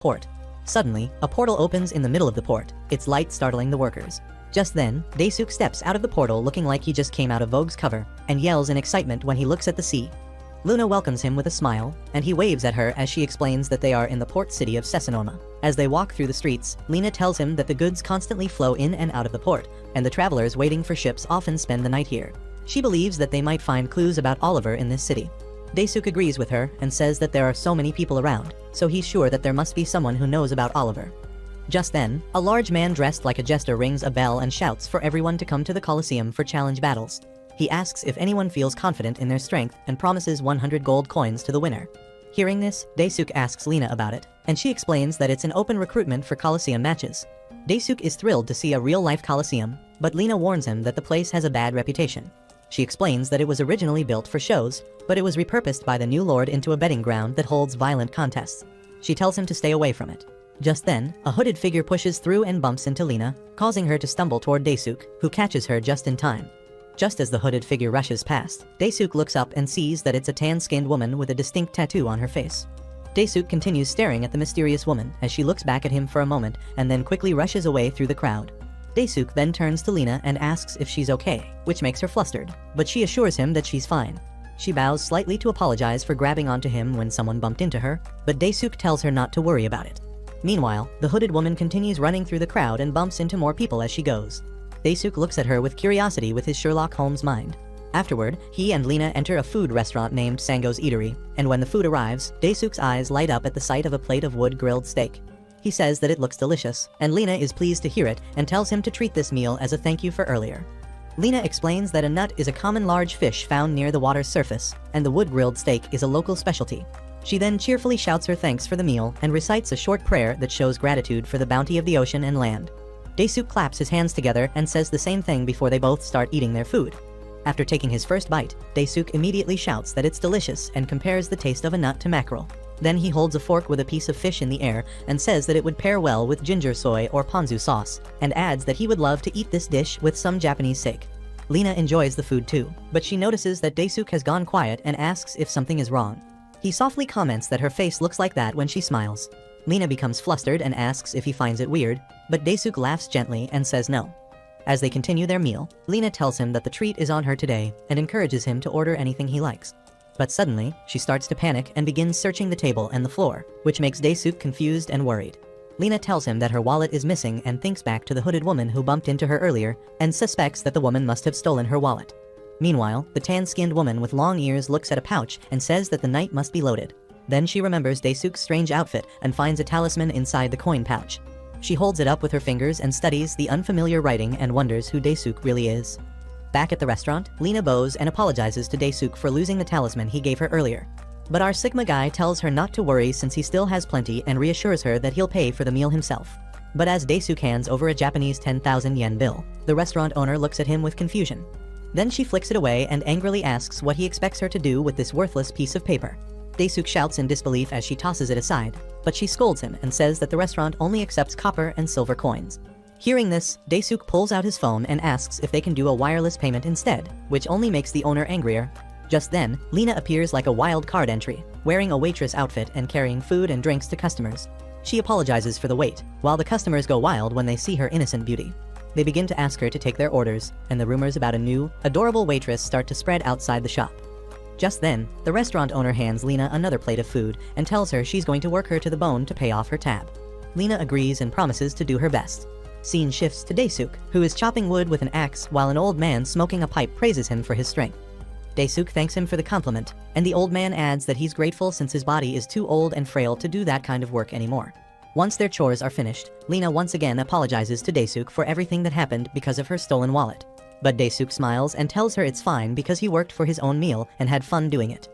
Port. Suddenly, a portal opens in the middle of the port, its light startling the workers. Just then, Daesuk steps out of the portal looking like he just came out of Vogue's cover, and yells in excitement when he looks at the sea. Luna welcomes him with a smile, and he waves at her as she explains that they are in the port city of Sessanoma. As they walk through the streets, Lena tells him that the goods constantly flow in and out of the port, and the travelers waiting for ships often spend the night here. She believes that they might find clues about Oliver in this city. Daesuk agrees with her and says that there are so many people around, so he's sure that there must be someone who knows about Oliver. Just then, a large man dressed like a jester rings a bell and shouts for everyone to come to the Colosseum for challenge battles. He asks if anyone feels confident in their strength and promises 100 gold coins to the winner. Hearing this, Daesuk asks Lena about it, and she explains that it's an open recruitment for Colosseum matches. Daesuk is thrilled to see a real-life Colosseum, but Lena warns him that the place has a bad reputation. She explains that it was originally built for shows, but it was repurposed by the new lord into a betting ground that holds violent contests. She tells him to stay away from it. Just then, a hooded figure pushes through and bumps into Lena, causing her to stumble toward Daesuk, who catches her just in time. Just as the hooded figure rushes past, Daesuk looks up and sees that it's a tan-skinned woman with a distinct tattoo on her face. Daesuk continues staring at the mysterious woman as she looks back at him for a moment and then quickly rushes away through the crowd. Daesuk then turns to Lena and asks if she's okay, which makes her flustered, but she assures him that she's fine. She bows slightly to apologize for grabbing onto him when someone bumped into her, but Daesuk tells her not to worry about it. Meanwhile, the hooded woman continues running through the crowd and bumps into more people as she goes. Daesuk looks at her with curiosity with his Sherlock Holmes mind. Afterward, he and Lena enter a food restaurant named Sango's Eatery, and when the food arrives, Daesuk's eyes light up at the sight of a plate of wood-grilled steak. He says that it looks delicious, and Lena is pleased to hear it and tells him to treat this meal as a thank you for earlier. Lena explains that a nut is a common large fish found near the water's surface, and the wood-grilled steak is a local specialty. She then cheerfully shouts her thanks for the meal and recites a short prayer that shows gratitude for the bounty of the ocean and land. Daesuk claps his hands together and says the same thing before they both start eating their food. After taking his first bite, Daesuk immediately shouts that it's delicious and compares the taste of a nut to mackerel. Then he holds a fork with a piece of fish in the air and says that it would pair well with ginger soy or ponzu sauce, and adds that he would love to eat this dish with some Japanese sake. Lena enjoys the food too, but she notices that Daesuk has gone quiet and asks if something is wrong. He softly comments that her face looks like that when she smiles. Lena becomes flustered and asks if he finds it weird, but Daesuk laughs gently and says no. As they continue their meal, Lena tells him that the treat is on her today and encourages him to order anything he likes. But suddenly, she starts to panic and begins searching the table and the floor, which makes Daesuk confused and worried. Lena tells him that her wallet is missing and thinks back to the hooded woman who bumped into her earlier and suspects that the woman must have stolen her wallet. Meanwhile, the tan-skinned woman with long ears looks at a pouch and says that the night must be loaded. Then she remembers Daesuk's strange outfit and finds a talisman inside the coin pouch. She holds it up with her fingers and studies the unfamiliar writing and wonders who Daesuk really is. Back at the restaurant, Lena bows and apologizes to Daesuk for losing the talisman he gave her earlier. But our Sigma guy tells her not to worry since he still has plenty and reassures her that he'll pay for the meal himself. But as Daesuk hands over a Japanese 10,000 yen bill, the restaurant owner looks at him with confusion. Then she flicks it away and angrily asks what he expects her to do with this worthless piece of paper. Daesuk shouts in disbelief as she tosses it aside, but she scolds him and says that the restaurant only accepts copper and silver coins. Hearing this, Daesuk pulls out his phone and asks if they can do a wireless payment instead, which only makes the owner angrier. Just then, Lena appears like a wild card entry, wearing a waitress outfit and carrying food and drinks to customers. She apologizes for the wait, while the customers go wild when they see her innocent beauty. They begin to ask her to take their orders, and the rumors about a new, adorable waitress start to spread outside the shop. Just then, the restaurant owner hands Lena another plate of food and tells her she's going to work her to the bone to pay off her tab. Lena agrees and promises to do her best. Scene shifts to Daesuk, who is chopping wood with an axe while an old man smoking a pipe praises him for his strength. Daesuk thanks him for the compliment, and the old man adds that he's grateful since his body is too old and frail to do that kind of work anymore. Once their chores are finished, Lena once again apologizes to Daesuk for everything that happened because of her stolen wallet. But Daesuk smiles and tells her it's fine because he worked for his own meal and had fun doing it.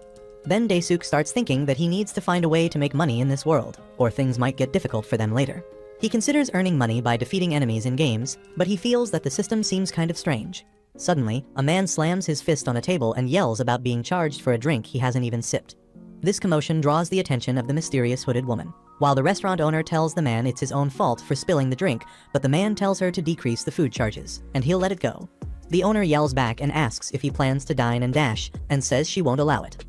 Then Daesuk starts thinking that he needs to find a way to make money in this world, or things might get difficult for them later. He considers earning money by defeating enemies in games, but he feels that the system seems kind of strange. Suddenly, a man slams his fist on a table and yells about being charged for a drink he hasn't even sipped. This commotion draws the attention of the mysterious hooded woman, while the restaurant owner tells the man it's his own fault for spilling the drink, but the man tells her to decrease the food charges, and he'll let it go. The owner yells back and asks if he plans to dine and dash, and says she won't allow it.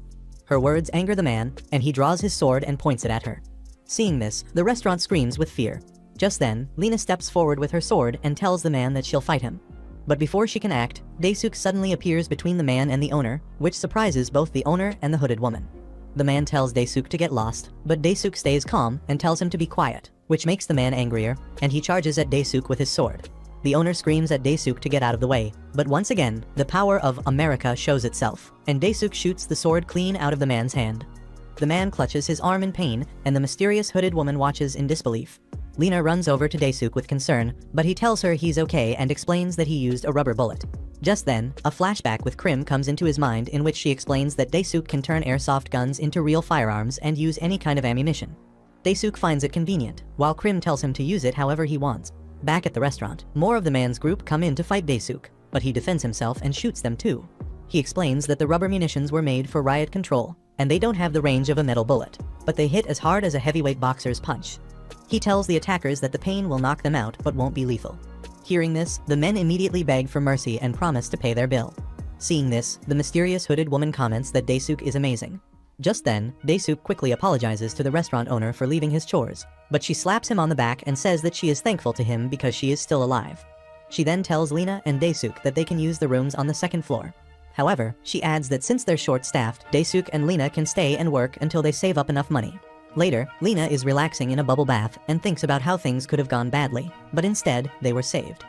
Her words anger the man, and he draws his sword and points it at her. Seeing this, the restaurant screams with fear. Just then, Lena steps forward with her sword and tells the man that she'll fight him. But before she can act, Daesuk suddenly appears between the man and the owner, which surprises both the owner and the hooded woman. The man tells Daesuk to get lost, but Daesuk stays calm and tells him to be quiet, which makes the man angrier, and he charges at Daesuk with his sword. The owner screams at Daesuk to get out of the way, but once again, the power of America shows itself, and Daesuk shoots the sword clean out of the man's hand. The man clutches his arm in pain, and the mysterious hooded woman watches in disbelief. Lena runs over to Daesuk with concern, but he tells her he's okay and explains that he used a rubber bullet. Just then, a flashback with Krim comes into his mind in which she explains that Daesuk can turn airsoft guns into real firearms and use any kind of ammunition. Daesuk finds it convenient, while Krim tells him to use it however he wants. Back at the restaurant, more of the man's group come in to fight Daesuk, but he defends himself and shoots them too. He explains that the rubber munitions were made for riot control, and they don't have the range of a metal bullet, but they hit as hard as a heavyweight boxer's punch. He tells the attackers that the pain will knock them out but won't be lethal. Hearing this, the men immediately beg for mercy and promise to pay their bill. Seeing this, the mysterious hooded woman comments that Daesuk is amazing. Just then, Daesuk quickly apologizes to the restaurant owner for leaving his chores, but she slaps him on the back and says that she is thankful to him because she is still alive. She then tells Lena and Daesuk that they can use the rooms on the second floor. However, she adds that since they're short-staffed, Daesuk and Lena can stay and work until they save up enough money. Later, Lena is relaxing in a bubble bath and thinks about how things could have gone badly, but instead, they were saved.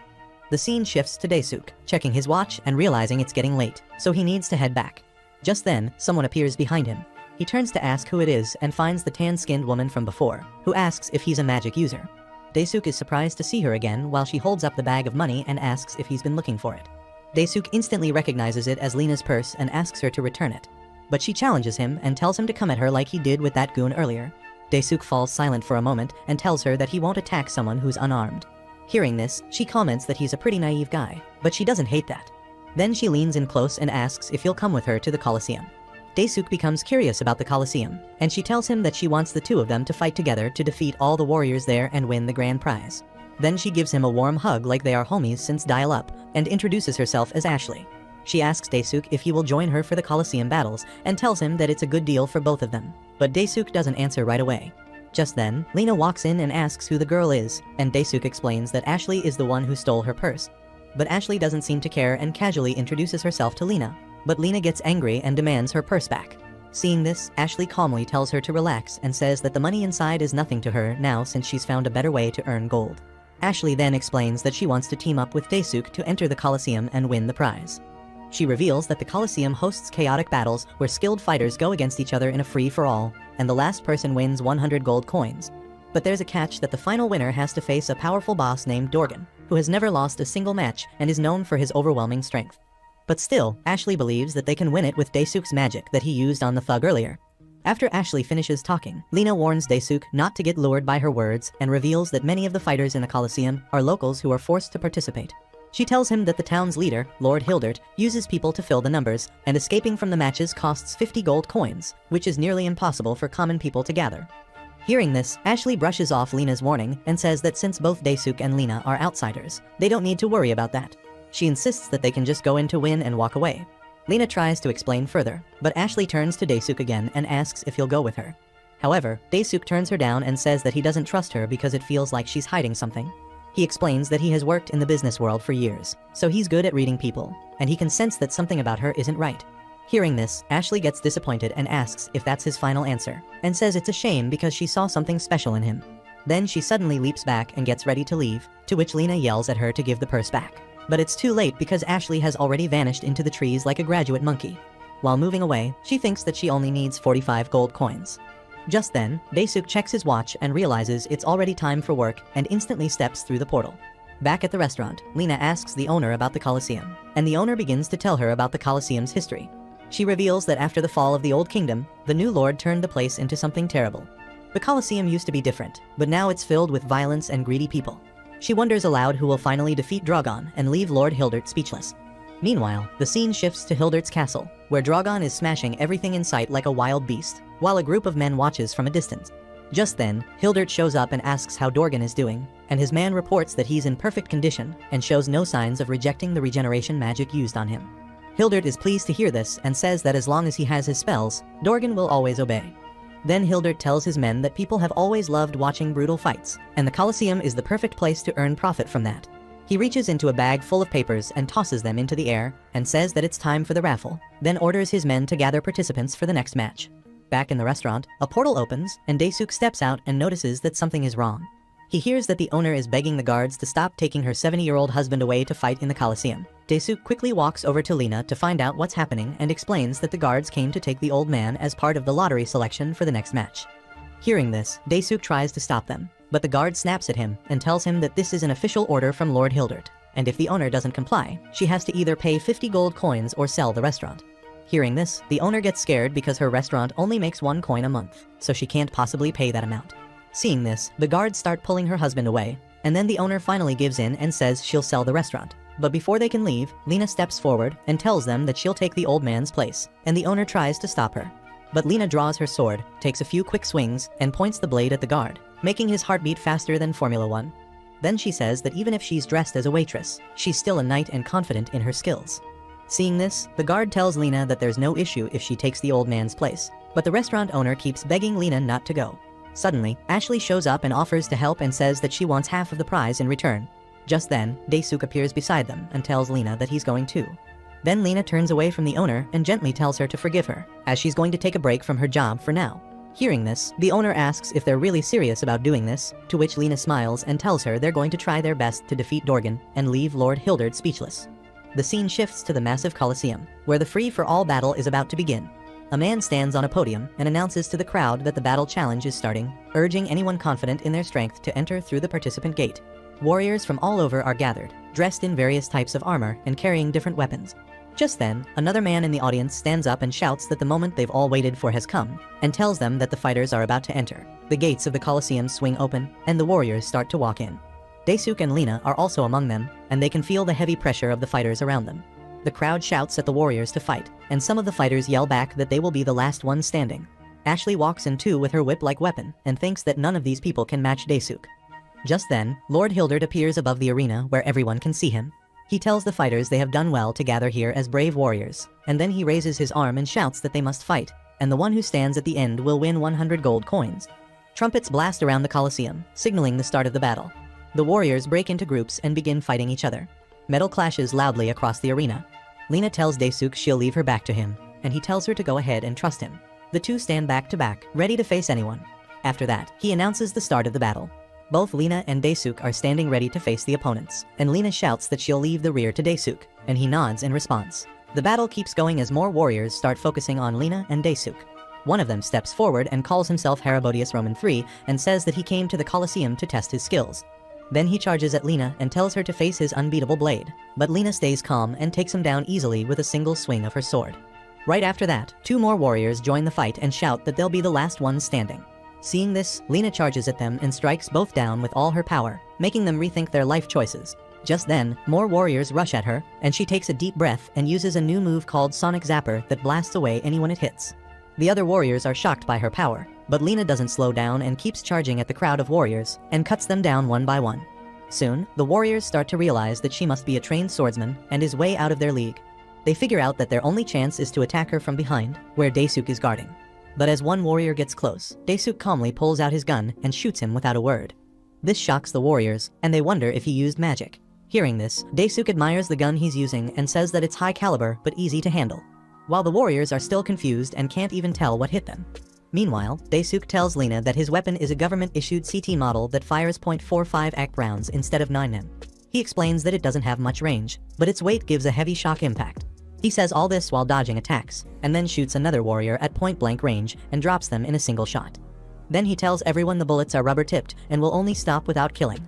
The scene shifts to Daesuk, checking his watch and realizing it's getting late, so he needs to head back. Just then, someone appears behind him. He turns to ask who it is and finds the tan-skinned woman from before, who asks if he's a magic user. Daesuk is surprised to see her again while she holds up the bag of money and asks if he's been looking for it. Daesuk instantly recognizes it as Lena's purse and asks her to return it. But she challenges him and tells him to come at her like he did with that goon earlier. Daesuk falls silent for a moment and tells her that he won't attack someone who's unarmed. Hearing this, she comments that he's a pretty naive guy, but she doesn't hate that. Then she leans in close and asks if he'll come with her to the Colosseum. Daesuk becomes curious about the Colosseum, and she tells him that she wants the two of them to fight together to defeat all the warriors there and win the grand prize. Then she gives him a warm hug like they are homies since dial-up, and introduces herself as Ashley. She asks Daesuk if he will join her for the Colosseum battles, and tells him that it's a good deal for both of them. But Daesuk doesn't answer right away. Just then, Lena walks in and asks who the girl is, and Daesuk explains that Ashley is the one who stole her purse. But Ashley doesn't seem to care and casually introduces herself to Lena. But Lena gets angry and demands her purse back. Seeing this, Ashley calmly tells her to relax and says that the money inside is nothing to her now since she's found a better way to earn gold. Ashley then explains that she wants to team up with Daesuk to enter the Colosseum and win the prize. She reveals that the Colosseum hosts chaotic battles where skilled fighters go against each other in a free-for-all, and the last person wins 100 gold coins. But there's a catch that the final winner has to face a powerful boss named Dorgan, who has never lost a single match and is known for his overwhelming strength. But still, Ashley believes that they can win it with Daesuk's magic that he used on the thug earlier. After Ashley finishes talking, Lena warns Daesuk not to get lured by her words and reveals that many of the fighters in the Colosseum are locals who are forced to participate. She tells him that the town's leader, Lord Hildert, uses people to fill the numbers, and escaping from the matches costs 50 gold coins, which is nearly impossible for common people to gather. Hearing this, Ashley brushes off Lena's warning and says that since both Daesuk and Lena are outsiders, they don't need to worry about that. She insists that they can just go in to win and walk away. Lena tries to explain further, but Ashley turns to Daesuk again and asks if he'll go with her. However, Daesuk turns her down and says that he doesn't trust her because it feels like she's hiding something. He explains that he has worked in the business world for years, so he's good at reading people, and he can sense that something about her isn't right. Hearing this, Ashley gets disappointed and asks if that's his final answer, and says it's a shame because she saw something special in him. Then she suddenly leaps back and gets ready to leave, to which Lena yells at her to give the purse back. But it's too late because Ashley has already vanished into the trees like a graduate monkey. While moving away, she thinks that she only needs 45 gold coins. Just then, Daesuk checks his watch and realizes it's already time for work and instantly steps through the portal. Back at the restaurant, Lena asks the owner about the Colosseum, and the owner begins to tell her about the Colosseum's history. She reveals that after the fall of the Old Kingdom, the new lord turned the place into something terrible. The Colosseum used to be different, but now it's filled with violence and greedy people. She wonders aloud who will finally defeat Drogon and leave Lord Hildert speechless. Meanwhile, the scene shifts to Hildert's castle, where Drogon is smashing everything in sight like a wild beast, while a group of men watches from a distance. Just then, Hildert shows up and asks how Dorgan is doing, and his man reports that he's in perfect condition and shows no signs of rejecting the regeneration magic used on him. Hildert is pleased to hear this and says that as long as he has his spells, Dorgan will always obey. Then Hildert tells his men that people have always loved watching brutal fights, and the Colosseum is the perfect place to earn profit from that. He reaches into a bag full of papers and tosses them into the air, and says that it's time for the raffle, then orders his men to gather participants for the next match. Back in the restaurant, a portal opens, and Daesuk steps out and notices that something is wrong. He hears that the owner is begging the guards to stop taking her 70-year-old husband away to fight in the Colosseum. Daesuk quickly walks over to Lina to find out what's happening and explains that the guards came to take the old man as part of the lottery selection for the next match. Hearing this, Daesuk tries to stop them, but the guard snaps at him and tells him that this is an official order from Lord Hildert, and if the owner doesn't comply, she has to either pay 50 gold coins or sell the restaurant. Hearing this, the owner gets scared because her restaurant only makes 1 coin a month, so she can't possibly pay that amount. Seeing this, the guards start pulling her husband away, and then the owner finally gives in and says she'll sell the restaurant. But before they can leave, Lina steps forward and tells them that she'll take the old man's place, and the owner tries to stop her. But Lina draws her sword, takes a few quick swings, and points the blade at the guard, making his heart beat faster than Formula 1. Then she says that even if she's dressed as a waitress, she's still a knight and confident in her skills. Seeing this, the guard tells Lina that there's no issue if she takes the old man's place, but the restaurant owner keeps begging Lina not to go. Suddenly, Ashley shows up and offers to help and says that she wants half of the prize in return. Just then, Daesuk appears beside them and tells Lina that he's going too. Then Lina turns away from the owner and gently tells her to forgive her, as she's going to take a break from her job for now. Hearing this, the owner asks if they're really serious about doing this, to which Lina smiles and tells her they're going to try their best to defeat Dorgan and leave Lord Hildert speechless. The scene shifts to the massive Colosseum, where the free-for-all battle is about to begin. A man stands on a podium and announces to the crowd that the battle challenge is starting, urging anyone confident in their strength to enter through the participant gate. Warriors from all over are gathered, dressed in various types of armor and carrying different weapons. Just then, another man in the audience stands up and shouts that the moment they've all waited for has come, and tells them that the fighters are about to enter. The gates of the Colosseum swing open, and the warriors start to walk in. Daesuk and Lina are also among them, and they can feel the heavy pressure of the fighters around them. The crowd shouts at the warriors to fight, and some of the fighters yell back that they will be the last ones standing. Ashley walks in too with her whip-like weapon, and thinks that none of these people can match Daesuk. Just then, Lord Hildert appears above the arena where everyone can see him. He tells the fighters they have done well to gather here as brave warriors, and then he raises his arm and shouts that they must fight, and the one who stands at the end will win 100 gold coins. Trumpets blast around the Colosseum, signaling the start of the battle. The warriors break into groups and begin fighting each other. Metal clashes loudly across the arena. Lina tells Daesuk she'll leave her back to him, and he tells her to go ahead and trust him. The two stand back to back, ready to face anyone. After that, he announces the start of the battle. Both Lina and Daesuk are standing ready to face the opponents, and Lina shouts that she'll leave the rear to Daesuk, and he nods in response. The battle keeps going as more warriors start focusing on Lina and Daesuk. One of them steps forward and calls himself Herodias Roman III and says that he came to the Colosseum to test his skills. Then he charges at Lina and tells her to face his unbeatable blade, but Lina stays calm and takes him down easily with a single swing of her sword. Right after that, two more warriors join the fight and shout that they'll be the last ones standing. Seeing this, Lina charges at them and strikes both down with all her power, making them rethink their life choices. Just then, more warriors rush at her, and she takes a deep breath and uses a new move called Sonic Zapper that blasts away anyone it hits. The other warriors are shocked by her power, but Lina doesn't slow down and keeps charging at the crowd of warriors, and cuts them down one by one. Soon, the warriors start to realize that she must be a trained swordsman and is way out of their league. They figure out that their only chance is to attack her from behind, where Daesuk is guarding. But as one warrior gets close, Daesuk calmly pulls out his gun and shoots him without a word. This shocks the warriors, and they wonder if he used magic. Hearing this, Daesuk admires the gun he's using and says that it's high caliber but easy to handle, while the warriors are still confused and can't even tell what hit them. Meanwhile, Daesuk tells Lina that his weapon is a government-issued CT model that fires .45 ACT rounds instead of 9mm. He explains that it doesn't have much range, but its weight gives a heavy shock impact. He says all this while dodging attacks, and then shoots another warrior at point-blank range and drops them in a single shot. Then he tells everyone the bullets are rubber-tipped and will only stop without killing.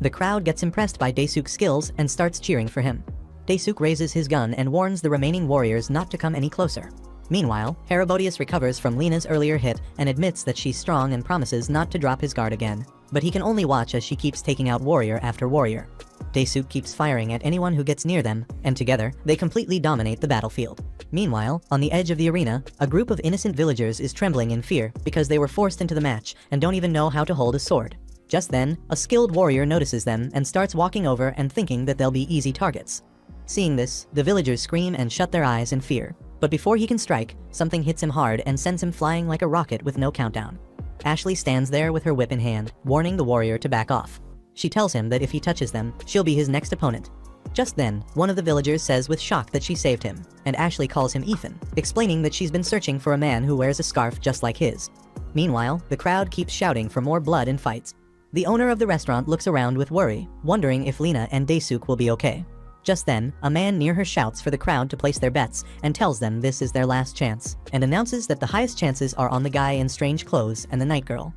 The crowd gets impressed by Daesuk's skills and starts cheering for him. Daesuk raises his gun and warns the remaining warriors not to come any closer. Meanwhile, Herodias recovers from Lina's earlier hit and admits that she's strong and promises not to drop his guard again, but he can only watch as she keeps taking out warrior after warrior. Daesuk keeps firing at anyone who gets near them, and together, they completely dominate the battlefield. Meanwhile, on the edge of the arena, a group of innocent villagers is trembling in fear because they were forced into the match and don't even know how to hold a sword. Just then, a skilled warrior notices them and starts walking over and thinking that they'll be easy targets. Seeing this, the villagers scream and shut their eyes in fear. But before he can strike, something hits him hard and sends him flying like a rocket with no countdown. Ashley stands there with her whip in hand, warning the warrior to back off. She tells him that if he touches them, she'll be his next opponent. Just then, one of the villagers says with shock that she saved him, and Ashley calls him Ethan, explaining that she's been searching for a man who wears a scarf just like his. Meanwhile, the crowd keeps shouting for more blood and fights. The owner of the restaurant looks around with worry, wondering if Lena and Daesuk will be okay. Just then, a man near her shouts for the crowd to place their bets and tells them this is their last chance, and announces that the highest chances are on the guy in strange clothes and the night girl.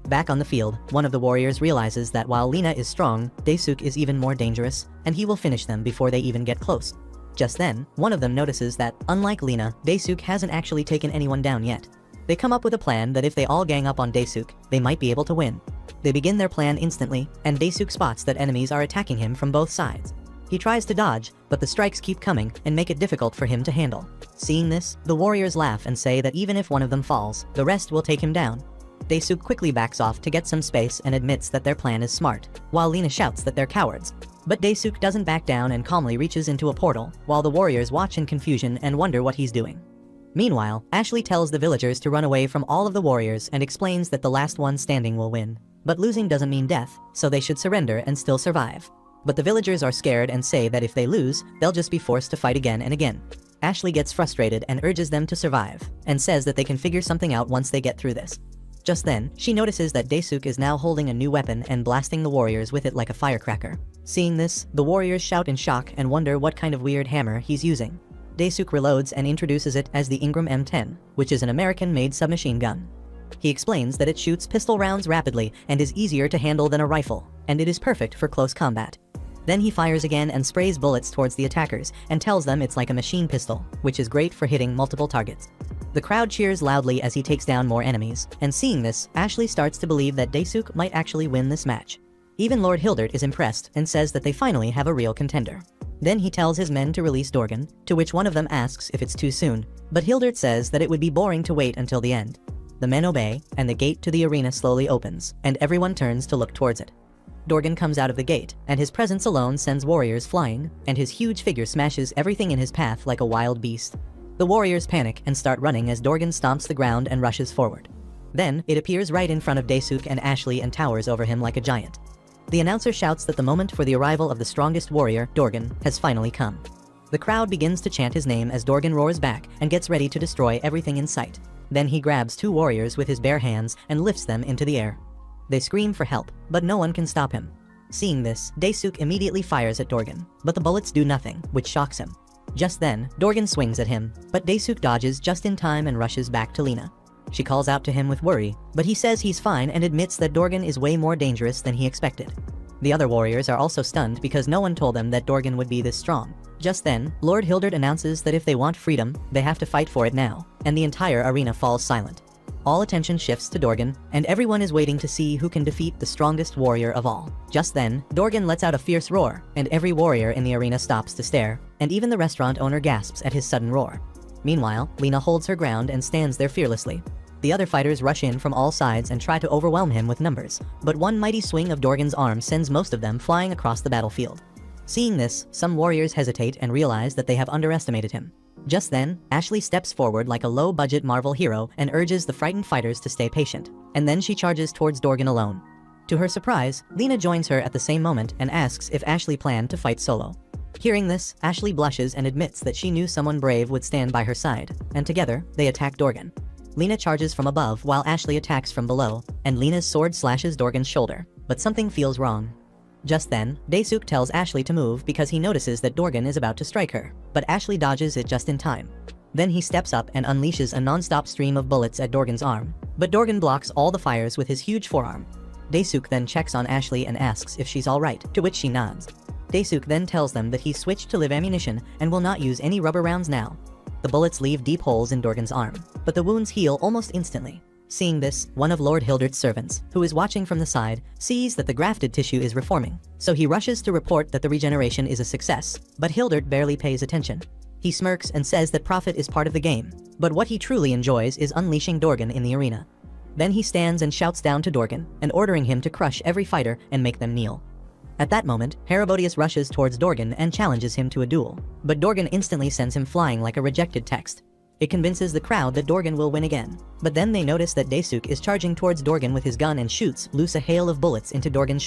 Back on the field, one of the warriors realizes that while Lena is strong, Daesuk is even more dangerous, and he will finish them before they even get close. Just then, one of them notices that, unlike Lena, Daesuk hasn't actually taken anyone down yet. They come up with a plan that if they all gang up on Daesuk, they might be able to win. They begin their plan instantly, and Daesuk spots that enemies are attacking him from both sides. He tries to dodge, but the strikes keep coming and make it difficult for him to handle. Seeing this, the warriors laugh and say that even if one of them falls, the rest will take him down. Daesuk quickly backs off to get some space and admits that their plan is smart, while Lena shouts that they're cowards. But Daesuk doesn't back down and calmly reaches into a portal, while the warriors watch in confusion and wonder what he's doing. Meanwhile, Ashley tells the villagers to run away from all of the warriors and explains that the last one standing will win. But losing doesn't mean death, so they should surrender and still survive. But the villagers are scared and say that if they lose, they'll just be forced to fight again and again. Ashley gets frustrated and urges them to survive, and says that they can figure something out once they get through this. Just then, she notices that Daesuk is now holding a new weapon and blasting the warriors with it like a firecracker. Seeing this, the warriors shout in shock and wonder what kind of weird hammer he's using. Daesuk reloads and introduces it as the Ingram M10, which is an American-made submachine gun. He explains that it shoots pistol rounds rapidly and is easier to handle than a rifle, and it is perfect for close combat. Then he fires again and sprays bullets towards the attackers and tells them it's like a machine pistol, which is great for hitting multiple targets. The crowd cheers loudly as he takes down more enemies, and seeing this, Ashley starts to believe that Daesuk might actually win this match. Even Lord Hildert is impressed and says that they finally have a real contender. Then he tells his men to release Dorgan, to which one of them asks if it's too soon, but Hildert says that it would be boring to wait until the end. The men obey, and the gate to the arena slowly opens, and everyone turns to look towards it. Dorgan comes out of the gate, and his presence alone sends warriors flying, and his huge figure smashes everything in his path like a wild beast. The warriors panic and start running as Dorgan stomps the ground and rushes forward. Then, it appears right in front of Daesuk and Ashley and towers over him like a giant. The announcer shouts that the moment for the arrival of the strongest warrior, Dorgan, has finally come. The crowd begins to chant his name as Dorgan roars back and gets ready to destroy everything in sight. Then he grabs two warriors with his bare hands and lifts them into the air. They scream for help, but no one can stop him. Seeing this, Daesuk immediately fires at Dorgan, but the bullets do nothing, which shocks him. Just then, Dorgan swings at him, but Daesuk dodges just in time and rushes back to Lena. She calls out to him with worry, but he says he's fine and admits that Dorgan is way more dangerous than he expected. The other warriors are also stunned because no one told them that Dorgan would be this strong. Just then, Lord Hildert announces that if they want freedom, they have to fight for it now, and the entire arena falls silent. All attention shifts to Dorgan, and everyone is waiting to see who can defeat the strongest warrior of all. Just then, Dorgan lets out a fierce roar, and every warrior in the arena stops to stare, and even the restaurant owner gasps at his sudden roar. Meanwhile, Lena holds her ground and stands there fearlessly. The other fighters rush in from all sides and try to overwhelm him with numbers, but one mighty swing of Dorgan's arm sends most of them flying across the battlefield. Seeing this, some warriors hesitate and realize that they have underestimated him. Just then, Ashley steps forward like a low-budget Marvel hero and urges the frightened fighters to stay patient, and then she charges towards Dorgan alone. To her surprise, Lena joins her at the same moment and asks if Ashley planned to fight solo. Hearing this, Ashley blushes and admits that she knew someone brave would stand by her side, and together, they attack Dorgan. Lena charges from above while Ashley attacks from below, and Lena's sword slashes Dorgan's shoulder, but something feels wrong. Just then, Daesuk tells Ashley to move because he notices that Dorgan is about to strike her, but Ashley dodges it just in time. Then he steps up and unleashes a non-stop stream of bullets at Dorgan's arm, but Dorgan blocks all the fires with his huge forearm. Daesuk then checks on Ashley and asks if she's alright, to which she nods. Daesuk then tells them that he's switched to live ammunition and will not use any rubber rounds now. The bullets leave deep holes in Dorgan's arm, but the wounds heal almost instantly. Seeing this, one of Lord Hildert's servants, who is watching from the side, sees that the grafted tissue is reforming, so he rushes to report that the regeneration is a success, but Hildert barely pays attention. He smirks and says that profit is part of the game, but what he truly enjoys is unleashing Dorgan in the arena. Then he stands and shouts down to Dorgan, and ordering him to crush every fighter and make them kneel. At that moment, Herobodius rushes towards Dorgan and challenges him to a duel, but Dorgan instantly sends him flying like a rejected text. It convinces the crowd that Dorgan will win again. But then they notice that Daesuk is charging towards Dorgan with his gun and shoots loose a hail of bullets into Dorgan's